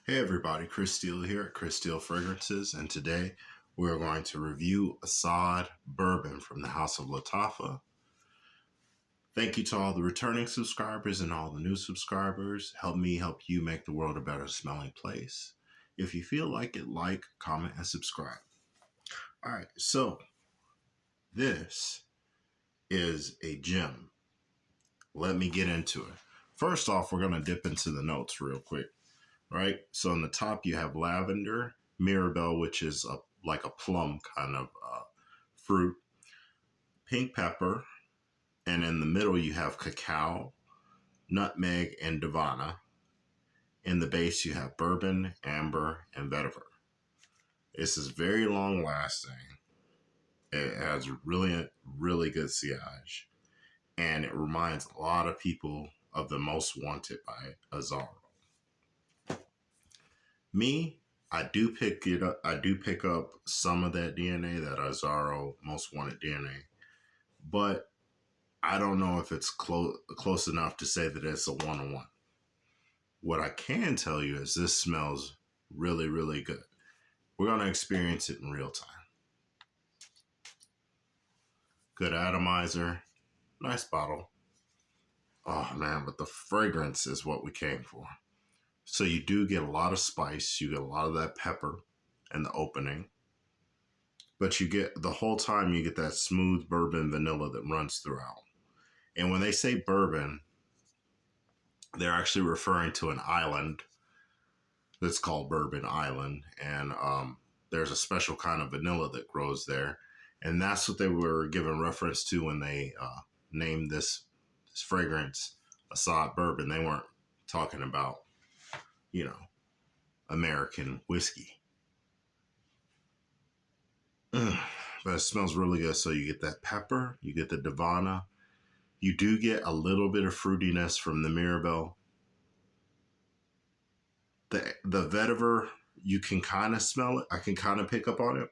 Hey everybody, Chris Steele here at Chris Steele Fragrances, and today we're going to review Asad Bourbon from the House of Lattafa. Thank you to all the returning subscribers and all the new subscribers. Help me help you make the world a better smelling place. If you feel like it, like, comment, and subscribe. All right, so this is a gem. Let me get into it. First off, we're going to dip into the notes real quick. Right? So on the top, you have lavender, mirabelle, which is like a plum kind of fruit, pink pepper, and in the middle, you have cacao, nutmeg, and divana. In the base, you have bourbon, amber, and vetiver. This is very long lasting. It has really, really good sillage, and it reminds a lot of people of the Most Wanted by Azar. Me, I do pick it up. I do pick up some of that DNA, that Azaro Most Wanted DNA, but I don't know if it's close enough to say that it's a one-on-one. What I can tell you is this smells really, really good. We're going to experience it in real time. Good atomizer, nice bottle. Oh man, but the fragrance is what we came for. So you do get a lot of spice. You get a lot of that pepper in the opening. But you get the whole time, you get that smooth bourbon vanilla that runs throughout. And when they say bourbon, they're actually referring to an island that's called Bourbon Island. And there's a special kind of vanilla that grows there. And that's what they were giving reference to when they named this fragrance Asad Bourbon. They weren't talking about, American whiskey. But it smells really good. So you get that pepper, you get the divana, you do get a little bit of fruitiness from the mirabelle. The vetiver, you can kind of smell it. I can kind of pick up on it,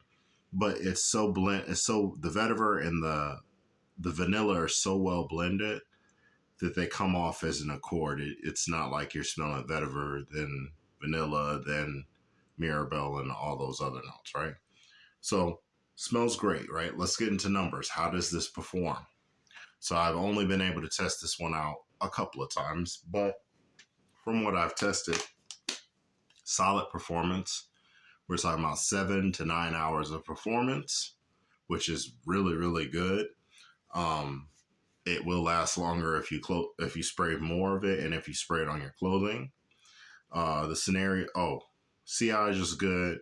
but it's so blend. It's so the vetiver and the vanilla are so well blended that they come off as an accord. It's not like you're smelling vetiver, then vanilla, then mirabelle, and all those other notes, right? So smells great, right? Let's get into numbers. How does this perform? So I've only been able to test this one out a couple of times, but from what I've tested, solid performance. We're talking about 7 to 9 hours of performance, which is really, really good. It will last longer if you spray more of it and if you spray it on your clothing. The scenario, sillage is good.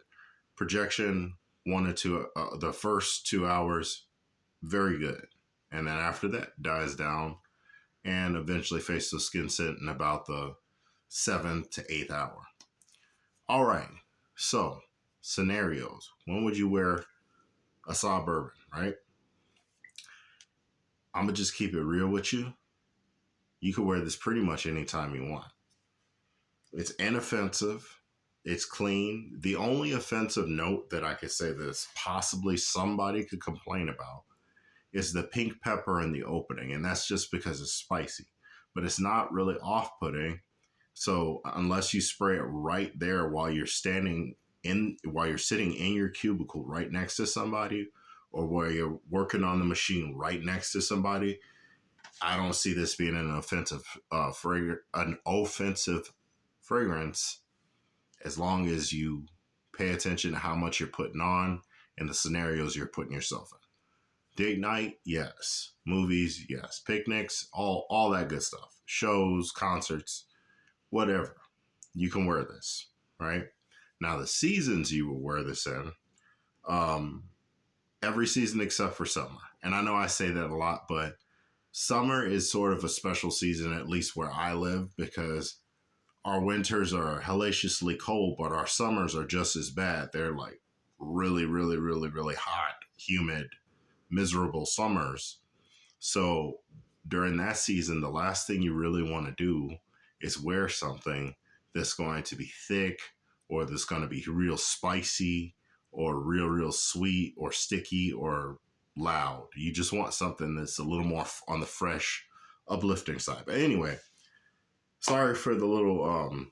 Projection, 1 to 2, the first 2 hours, very good. And then after that, dies down and eventually fades to skin scent in about the 7th to 8th hour. All right, so scenarios. When would you wear Asad Bourbon, right? I'm going to just keep it real with you. You can wear this pretty much anytime you want. It's inoffensive. It's clean. The only offensive note that I could say that possibly somebody could complain about is the pink pepper in the opening. And that's just because it's spicy. But it's not really off-putting. So unless you spray it right there while you're sitting in your cubicle right next to somebody, or where you're working on the machine right next to somebody, I don't see this being an offensive fragrance, as long as you pay attention to how much you're putting on and the scenarios you're putting yourself in. Date night, yes. Movies, yes. Picnics, all that good stuff. Shows, concerts, whatever. You can wear this, right? Now, the seasons you will wear this in, every season except for summer. And I know I say that a lot, but summer is sort of a special season, at least where I live, because our winters are hellaciously cold, but our summers are just as bad. They're like really, really, really, really hot, humid, miserable summers. So during that season, the last thing you really want to do is wear something that's going to be thick, or that's going to be real spicy, or real, real sweet, or sticky, or loud. You just want something that's a little more on the fresh, uplifting side. But anyway, sorry for the little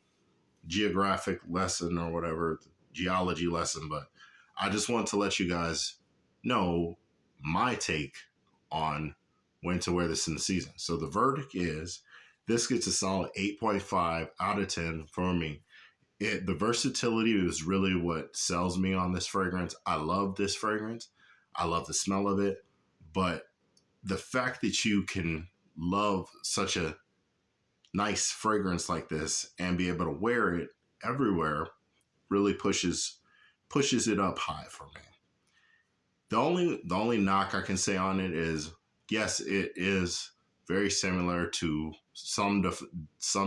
geographic lesson or whatever, geology lesson, but I just want to let you guys know my take on when to wear this in the season. So the verdict is this gets a solid 8.5 out of 10 for me. The versatility is really what sells me on this fragrance. I love this fragrance. I love the smell of it, but the fact that you can love such a nice fragrance like this and be able to wear it everywhere really pushes it up high for me. The only knock I can say on it is, yes, it is very similar to some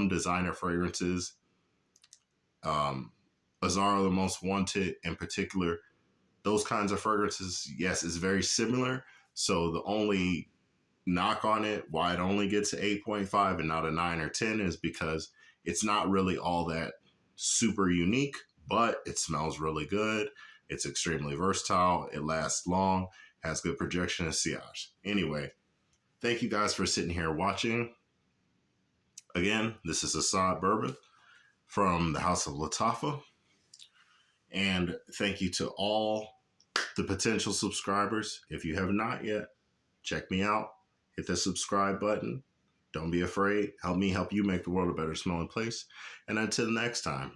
designer fragrances. Azaro the Most Wanted in particular, those kinds of fragrances, yes, is very similar. So the only knock on it, why it only gets an 8.5 and not a 9 or 10, is because it's not really all that super unique, but it smells really good. It's extremely versatile. It lasts long, has good projection and sillage. Anyway, thank you guys for sitting here watching. Again, this is Asad Bourbon from the House of Lattafa. And thank you to all the potential subscribers. If you have not yet, check me out. Hit the subscribe button. Don't be afraid. Help me help you make the world a better smelling place. And until next time,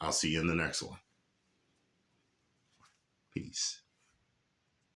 I'll see you in the next one. Peace.